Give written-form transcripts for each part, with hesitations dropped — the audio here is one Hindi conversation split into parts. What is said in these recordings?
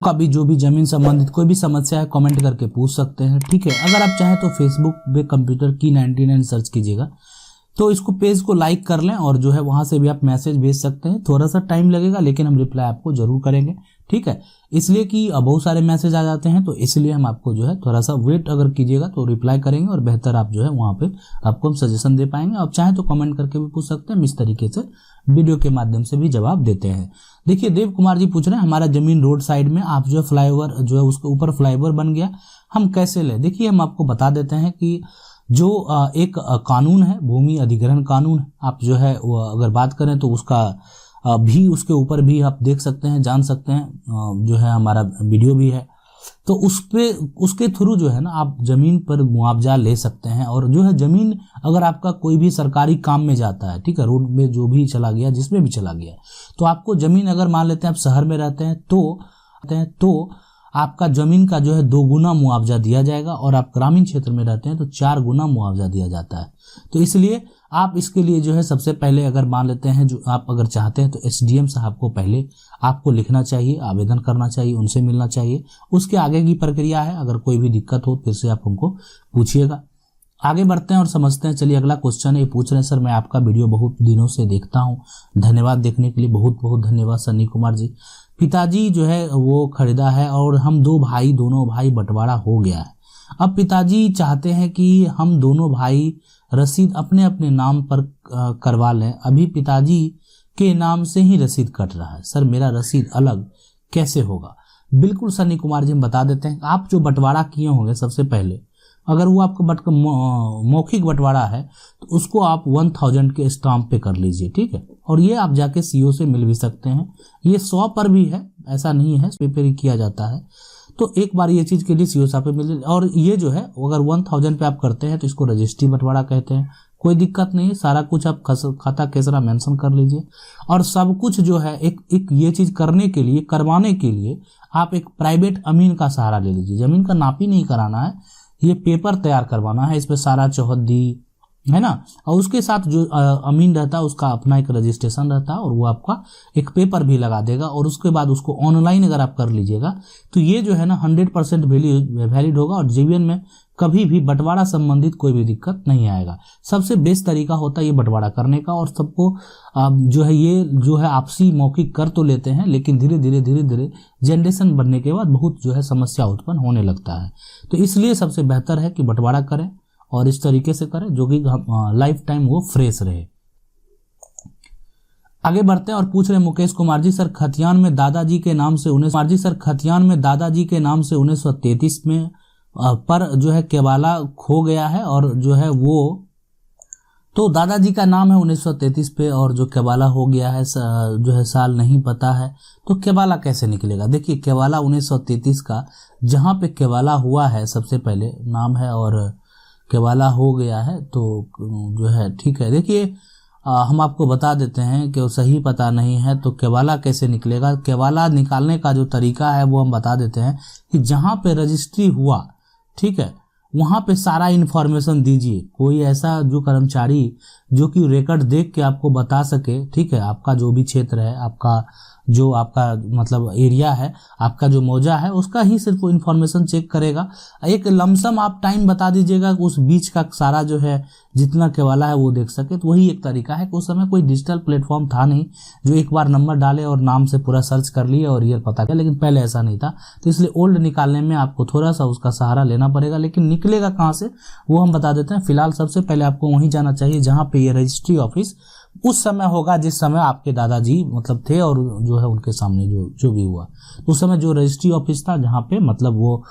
का भी जो भी जमीन संबंधित कोई भी समस्या है कमेंट करके पूछ सकते हैं। ठीक है, अगर आप चाहें तो फेसबुक पे कंप्यूटर की 99 सर्च कीजिएगा, तो इसको पेज को लाइक कर लें और जो है वहां से भी आप मैसेज भेज सकते हैं। थोड़ा सा टाइम लगेगा लेकिन हम रिप्लाई आपको जरूर करेंगे। ठीक है, इसलिए कि बहुत सारे मैसेज आ जाते हैं, तो इसलिए हम आपको जो है थोड़ा सा वेट अगर कीजिएगा तो रिप्लाई करेंगे और बेहतर आप जो है वहां पे आपको हम सजेशन दे पाएंगे। आप चाहें तो कमेंट करके भी पूछ सकते हैं, हम इस तरीके से वीडियो के माध्यम से भी जवाब देते हैं। देखिए देव कुमार जी पूछ रहे हैं हमारा जमीन रोड साइड में, आप जो है फ्लाईओवर जो है उसके ऊपर फ्लाईओवर बन गया, हम कैसे लें? देखिए हम आपको बता देते हैं कि जो एक कानून है, भूमि अधिग्रहण कानून, आप जो है वो अगर बात करें तो उसका भी उसके ऊपर भी आप देख सकते हैं, जान सकते हैं, जो है हमारा वीडियो भी है, तो उसके थ्रू जो है ना आप जमीन पर मुआवजा ले सकते हैं। और जो है जमीन अगर आपका कोई भी सरकारी काम में जाता है, ठीक है, रोड में जो भी चला गया, जिसमें भी चला गया, तो आपको जमीन अगर मान लेते हैं आप शहर में रहते हैं तो आपका जमीन का जो है 2 गुना मुआवजा दिया जाएगा, और आप ग्रामीण क्षेत्र में रहते हैं तो 4 गुना मुआवजा दिया जाता है। तो इसलिए आप इसके लिए जो है सबसे पहले अगर मान लेते हैं, जो आप अगर चाहते हैं तो एसडीएम साहब को पहले आपको लिखना चाहिए, आवेदन करना चाहिए, उनसे मिलना चाहिए। उसके आगे की प्रक्रिया है, अगर कोई भी दिक्कत हो फिर से आप हमको पूछिएगा। आगे बढ़ते हैं और समझते हैं। चलिए अगला क्वेश्चन है, पूछ रहे हैं सर मैं आपका वीडियो बहुत दिनों से देखता हूँ, धन्यवाद देखने के लिए, बहुत बहुत धन्यवाद सन्नी कुमार जी। पिताजी जो है वो खरीदा है और हम दोनों भाई बंटवारा हो गया है। अब पिताजी चाहते हैं कि हम दोनों भाई रसीद अपने अपने नाम पर करवा लें। अभी पिताजी के नाम से ही रसीद कट रहा है, सर मेरा रसीद अलग कैसे होगा? बिल्कुल सन्नी कुमार जी हम बता देते हैं। आप जो बंटवारा किए होंगे सबसे पहले, अगर वो आपका मौखिक बंटवारा है तो उसको आप 1000 के स्टाम्प पे कर लीजिए। ठीक है, और ये आप जाके सीओ से मिल भी सकते हैं, ये 100 पर भी है, ऐसा नहीं है, पेपर ही किया जाता है। तो एक बार ये चीज के लिए सीओ साहब पे मिल, और ये जो है अगर 1000 पे आप करते हैं तो इसको रजिस्ट्री बंटवारा कहते हैं। कोई दिक्कत नहीं, सारा कुछ आप खाता केसरा मेंशन कर लीजिए। और सब कुछ जो है एक ये चीज करवाने के लिए आप एक प्राइवेट अमीन का सहारा ले लीजिए। जमीन का नापी नहीं कराना है, ये पेपर तैयार करवाना है, इसमें सारा चौहद्दी है ना, और उसके साथ जो अमीन रहता है उसका अपना एक रजिस्ट्रेशन रहता है, और वो आपका एक पेपर भी लगा देगा। और उसके बाद उसको ऑनलाइन अगर आप कर लीजिएगा तो ये जो है ना 100% वैलिड होगा, और जीवन में कभी भी बंटवारा संबंधित कोई भी दिक्कत नहीं आएगा। सबसे बेस्ट तरीका होता है ये बंटवारा करने का, और सबको जो है ये जो है आपसी मौखिक कर तो लेते हैं, लेकिन धीरे धीरे जनरेशन बनने के बाद बहुत जो है समस्या उत्पन्न होने लगता है। तो इसलिए सबसे बेहतर है कि बंटवारा करें और इस तरीके से करें जो कि लाइफ टाइम वो फ्रेश रहे। आगे बढ़ते हैं और पूछ रहे हैं मुकेश कुमार जी, सर खतियान में दादाजी के नाम से 1933 में पर जो है केवाला खो गया है, और जो है वो तो दादाजी का नाम है 1933 पे, और जो केवाला हो गया है जो है साल नहीं पता है, तो केवाला कैसे निकलेगा? देखिए केवाला 1933 का जहां पे केवाला हुआ है सबसे पहले नाम है, और केवाला हो गया है तो जो है ठीक है। देखिए हम आपको बता देते हैं कि वो सही पता नहीं है तो केवाला कैसे निकलेगा। केवाला निकालने का जो तरीका है वो हम बता देते हैं कि जहां पे रजिस्ट्री हुआ, ठीक है, वहां पे सारा इन्फॉर्मेशन दीजिए। कोई ऐसा जो कर्मचारी जो कि रिकॉर्ड देख के आपको बता सके, ठीक है, आपका जो भी क्षेत्र है, आपका मतलब एरिया है, आपका जो मौजा है, उसका ही सिर्फ वो इन्फॉर्मेशन चेक करेगा। एक लमसम आप टाइम बता दीजिएगा कि उस बीच का सारा जो है जितना केवाला है वो देख सके। तो वही एक तरीका है कि उस समय कोई डिजिटल प्लेटफॉर्म था नहीं जो एक बार नंबर डाले और नाम से पूरा सर्च कर लिए और ये पता किया, लेकिन पहले ऐसा नहीं था। तो इसलिए ओल्ड निकालने में आपको थोड़ा सा उसका सहारा लेना पड़ेगा, लेकिन निकलेगा कहाँ से वो हम बता देते हैं। फिलहाल सबसे पहले आपको वहीं जाना चाहिए जहाँ पे ये रजिस्ट्री ऑफिस उस समय होगा जिस समय आपके दादाजी मतलब थे, और जो है उनके सामने जो भी हुआ उस समय जो रजिस्ट्री ऑफिस था जहाँ पे मतलब वो,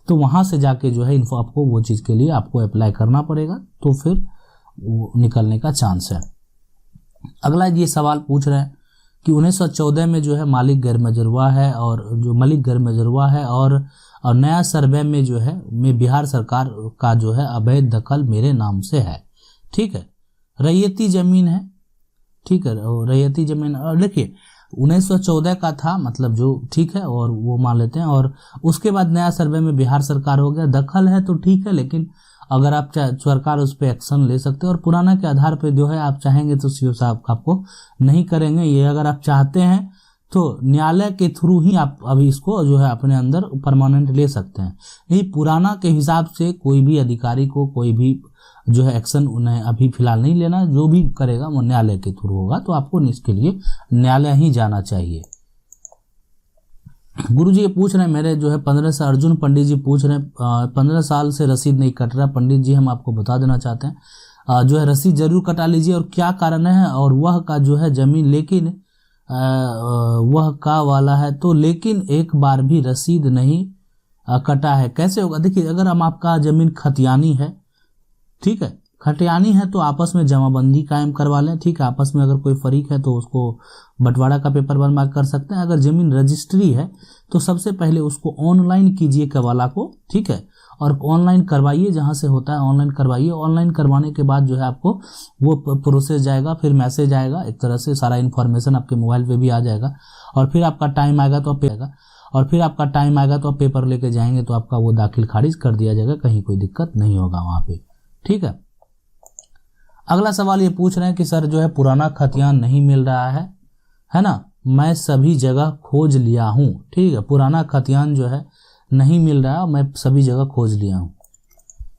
तो वहां से जाके जो है इन्फो आपको वो चीज के लिए आपको अप्लाई करना पड़ेगा, तो फिर वो निकलने का चांस है। अगला ये सवाल पूछ रहे हैं कि 1914 में जो है मालिक गैर मजरूआ है, और जो मलिक गैर मजरूआ है और नया सर्वे में जो है बिहार सरकार का जो है अवैध दखल मेरे नाम से है, ठीक है, रैयती जमीन है, ठीक है, रैयती जमीन। और देखिए 1914 का था मतलब जो, ठीक है, और वो मान लेते हैं, और उसके बाद नया सर्वे में बिहार सरकार हो गया। दखल है तो ठीक है, लेकिन अगर आप सरकार उस पर एक्शन ले सकते हैं, और पुराना के आधार पे जो है आप चाहेंगे तो सीओ साहब आपको नहीं करेंगे। ये अगर आप चाहते हैं तो न्यायालय के थ्रू ही आप अभी इसको जो है अपने अंदर परमानेंट ले सकते हैं। यही पुराना के हिसाब से कोई भी अधिकारी को कोई भी जो है एक्शन उन्हें अभी फिलहाल नहीं लेना, जो भी करेगा वो न्यायालय के थ्रू होगा, तो आपको इसके लिए न्यायालय ही जाना चाहिए। गुरुजी ये पूछ रहे हैं मेरे जो है 15 साल, अर्जुन पंडित जी पूछ रहे हैं 15 साल से रसीद नहीं कट रहा। पंडित जी हम आपको बता देना चाहते हैं जो है रसीद जरूर कटा लीजिए, और क्या कारण है, और वह का जो है जमीन लेकिन वह का वाला है तो लेकिन एक बार भी रसीद नहीं कटा है, कैसे होगा। देखिए अगर हम आपका जमीन खतियानी है, ठीक है, खतियानी है तो आपस में जमाबंदी कायम करवा लें, ठीक है, आपस में अगर कोई फरीक है तो उसको बंटवारा का पेपर बनवा कर सकते हैं। अगर जमीन रजिस्ट्री है तो सबसे पहले उसको ऑनलाइन कीजिए कवाला को, ठीक है, और ऑनलाइन करवाइए, जहां से होता है ऑनलाइन करवाइए। ऑनलाइन करवाने के बाद जो है आपको वो प्रोसेस जाएगा, फिर मैसेज आएगा, एक तरह से सारा इन्फॉर्मेशन आपके मोबाइल पे भी आ जाएगा, और फिर आपका टाइम आएगा तो आप पेपर लेके जाएंगे तो आपका वो दाखिल खारिज कर दिया जाएगा, कहीं कोई दिक्कत नहीं होगा वहां पे, ठीक है। अगला सवाल ये पूछ रहे हैं कि सर जो है पुराना खतियान नहीं मिल रहा है ना, मैं सभी जगह खोज लिया हूँ, ठीक है, पुराना खतियान जो है नहीं मिल रहा, मैं सभी जगह खोज लिया हूँ।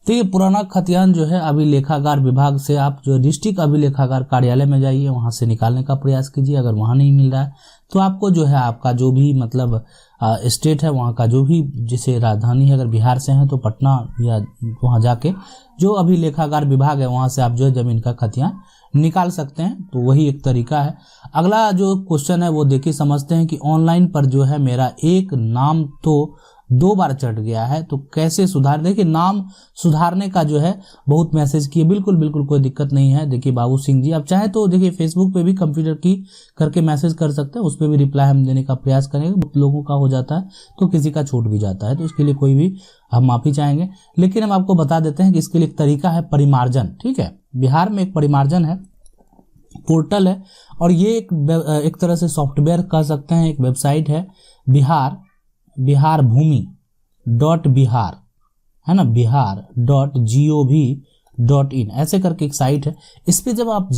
तो ये पुराना खतियान जो है अभिलेखागार विभाग से आप जो डिस्ट्रिक्ट अभिलेखागार कार्यालय में जाइए, वहां से निकालने का प्रयास कीजिए। अगर वहां नहीं मिल रहा है तो आपको जो है आपका जो भी मतलब स्टेट है वहां का जो भी, जैसे राजधानी है, अगर बिहार से है तो पटना या वहां जाके जो अभिलेखागार विभाग है वहां से आप जो है जमीन का खतियान निकाल सकते हैं, तो वही एक तरीका है। अगला जो क्वेश्चन है वो देखिए समझते हैं कि ऑनलाइन पर जो है मेरा एक नाम तो 2 बार चढ़ गया है, तो कैसे सुधार। देखिए नाम सुधारने का जो है बहुत मैसेज किए, बिल्कुल कोई दिक्कत नहीं है। देखिए बाबू सिंह जी आप चाहे तो देखिए फेसबुक पे भी कंप्यूटर की करके मैसेज कर सकते हैं, उस पर भी रिप्लाई हम देने का प्रयास करेंगे। बहुत लोगों का हो जाता है तो किसी का छूट भी जाता है, तो इसके लिए कोई भी हम माफी चाहेंगे। लेकिन हम आपको बता देते हैं कि इसके लिए एक तरीका है परिमार्जन, ठीक है। बिहार में एक परिमार्जन है, पोर्टल है, और ये एक तरह से सॉफ्टवेयर कह सकते हैं, एक वेबसाइट है बिहार भूमि .बिहार है ना, बिहार.gov.in ऐसे करके एक साइट है। इस पे जब आप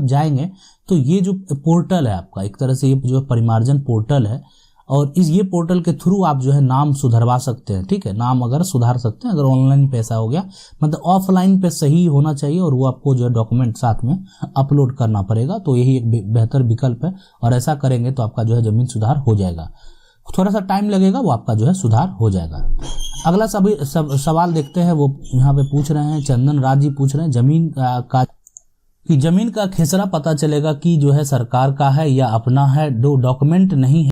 जाएंगे तो ये जो पोर्टल है आपका, एक तरह से ये जो परिमार्जन पोर्टल है, और ये पोर्टल के थ्रू आप जो है नाम सुधरवा सकते हैं, ठीक है। नाम अगर सुधार सकते हैं, अगर ऑनलाइन पैसा हो गया, मतलब ऑफलाइन पे सही होना चाहिए, और वो आपको जो है डॉक्यूमेंट साथ में अपलोड करना पड़ेगा, तो यही एक बेहतर विकल्प है, और ऐसा करेंगे तो आपका जो है जमीन सुधार हो जाएगा। थोड़ा सा टाइम लगेगा, वो आपका जो है सुधार हो जाएगा। अगला सवाल देखते हैं, वो यहाँ पे पूछ रहे हैं, चंदन राज जी पूछ रहे हैं जमीन का खेसरा पता चलेगा कि जो है सरकार का है या अपना है, दो डॉक्यूमेंट नहीं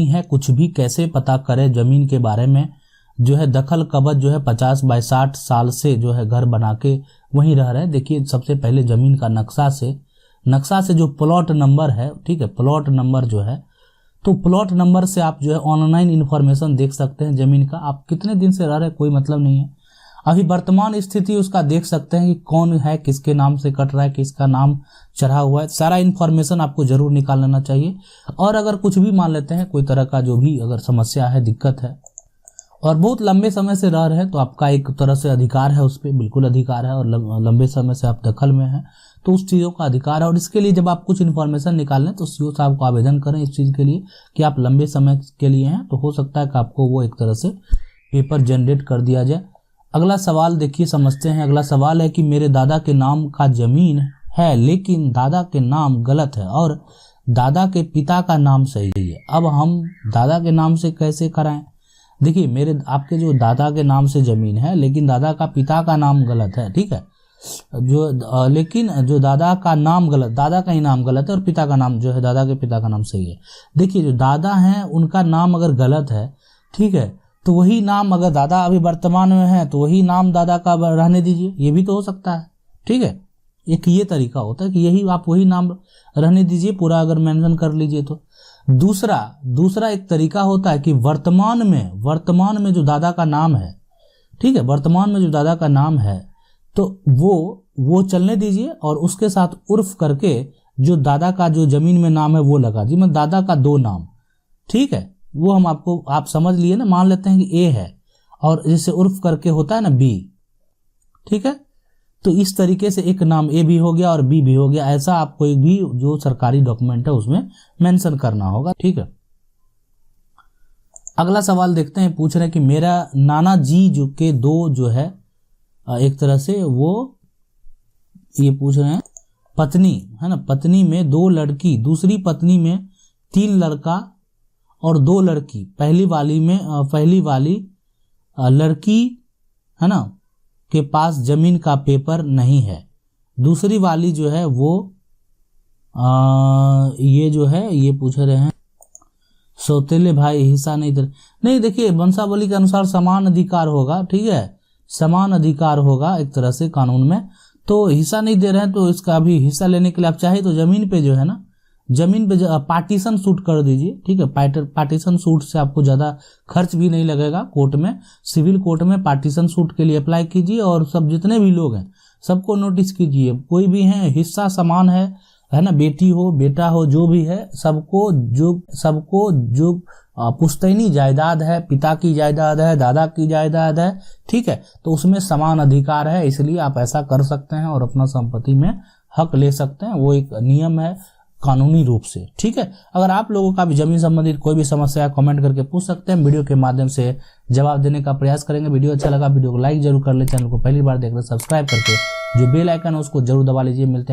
है, कुछ भी कैसे पता करे जमीन के बारे में। जो है दखल कब्ज जो है 50 बाय 60 साल से जो है घर बना के वहीं रह रहे हैं। देखिए सबसे पहले जमीन का नक्शा से जो प्लॉट नंबर है, ठीक है, प्लॉट नंबर जो है, तो प्लॉट नंबर से आप जो है ऑनलाइन इन्फॉर्मेशन देख सकते हैं जमीन का, आप कितने दिन से रह रहे हैं कोई मतलब नहीं है। अभी वर्तमान स्थिति उसका देख सकते हैं कि कौन है, किसके नाम से कट रहा है, किसका नाम चढ़ा हुआ है, सारा इन्फॉर्मेशन आपको जरूर निकाल लेना चाहिए। और अगर कुछ भी मान लेते हैं, कोई तरह का जो भी अगर समस्या है, दिक्कत है, और बहुत लंबे समय से रह रहे हैं, तो आपका एक तरह से अधिकार है, उस पर बिल्कुल अधिकार है, और लंबे समय से आप दखल में हैं तो उस चीज़ों का अधिकार है। और इसके लिए जब आप कुछ इन्फॉर्मेशन निकाल लें तो सीओ साहब को आवेदन करें इस चीज़ के लिए कि आप लंबे समय के लिए हैं, तो हो सकता है कि आपको वो एक तरह से पेपर जनरेट कर दिया जाए। अगला सवाल देखिए समझते हैं। अगला सवाल है कि मेरे दादा के नाम का जमीन है, लेकिन दादा के नाम गलत है और दादा के पिता का नाम सही है। अब हम दादा के नाम से कैसे कराएं? देखिए आपके जो दादा के नाम से जमीन है, लेकिन दादा का पिता का नाम गलत है, ठीक है, लेकिन जो दादा का नाम गलत, दादा का ही नाम गलत है और पिता का नाम जो है दादा के पिता का नाम सही है। देखिए जो दादा हैं उनका नाम अगर गलत है, ठीक है, तो वही नाम, अगर दादा अभी वर्तमान में है तो वही नाम दादा का रहने दीजिए, ये भी तो हो सकता है, ठीक है। एक ये तरीका होता है कि यही आप वही नाम रहने दीजिए, पूरा अगर मेंशन कर लीजिए तो। दूसरा एक तरीका होता है कि वर्तमान में जो दादा का नाम है, ठीक है, वर्तमान में जो दादा का नाम है तो वो चलने दीजिए, और उसके साथ उर्फ करके जो दादा का जो जमीन में नाम है वो लगा दीजिए, मतलब दादा का 2 नाम, ठीक है। वो हम आप समझ लिए ना, मान लेते हैं कि ए है और जैसे उर्फ करके होता है ना बी, ठीक है। तो इस तरीके से एक नाम ए भी हो गया और बी भी हो गया, ऐसा आप कोई भी जो सरकारी डॉक्यूमेंट है उसमें मेंशन करना होगा। ठीक है, अगला सवाल देखते हैं। पूछ रहे हैं कि मेरा नाना जी जो के दो जो है एक तरह से वो ये पूछ रहे हैं पत्नी है ना, पत्नी में 2 लड़की, दूसरी पत्नी में 3 लड़का और 2 लड़की, पहली वाली लड़की है ना के पास जमीन का पेपर नहीं है, दूसरी वाली जो है वो ये जो है ये पूछ रहे हैं सौतेले भाई हिस्सा नहीं दे। नहीं, देखिए वंशावली के अनुसार समान अधिकार होगा, ठीक है, समान अधिकार होगा एक तरह से कानून में, तो हिस्सा नहीं दे रहे हैं तो इसका अभी हिस्सा लेने के लिए आप चाहे तो जमीन पे जो है ना, जमीन पे पार्टीशन सूट कर दीजिए। ठीक है, पार्टीशन सूट से आपको ज़्यादा खर्च भी नहीं लगेगा कोर्ट में, सिविल कोर्ट में पार्टीशन सूट के लिए अप्लाई कीजिए और सब जितने भी लोग हैं सबको नोटिस कीजिए, कोई भी हैं हिस्सा समान है ना, बेटी हो बेटा हो जो भी है, सबको जो पुश्तैनी जायदाद है, पिता की जायदाद है, दादा की जायदाद है, ठीक है, तो उसमें समान अधिकार है, इसलिए आप ऐसा कर सकते हैं और अपना संपत्ति में हक ले सकते हैं, वो एक नियम है कानूनी रूप से। ठीक है, अगर आप लोगों का भी जमीन संबंधित कोई भी समस्या है कमेंट करके पूछ सकते हैं, वीडियो के माध्यम से जवाब देने का प्रयास करेंगे। वीडियो अच्छा लगा वीडियो को लाइक जरूर कर ले, चैनल को पहली बार देख रहे सब्सक्राइब करके जो बेल आइकन है उसको जरूर दबा लीजिए। मिलते हैं